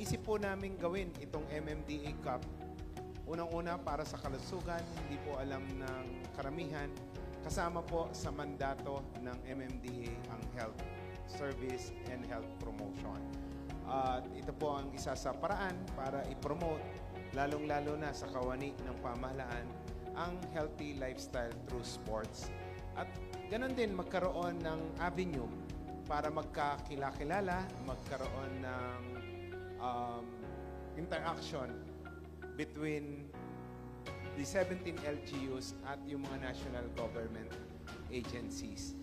naisip po namin gawin itong MMDA Cup. Unang-una para sa kalusugan, hindi po alam ng karamihan. Kasama po sa mandato ng MMDA ang health service and health promotion. At ito po ang isa sa paraan para i-promote, lalong-lalo na sa kawani ng pamahalaan, ang healthy lifestyle through sports. At ganun din magkaroon ng avenue para magkakilala, magkaroon ng interaction between the 17 LGUs at yung mga national government agencies.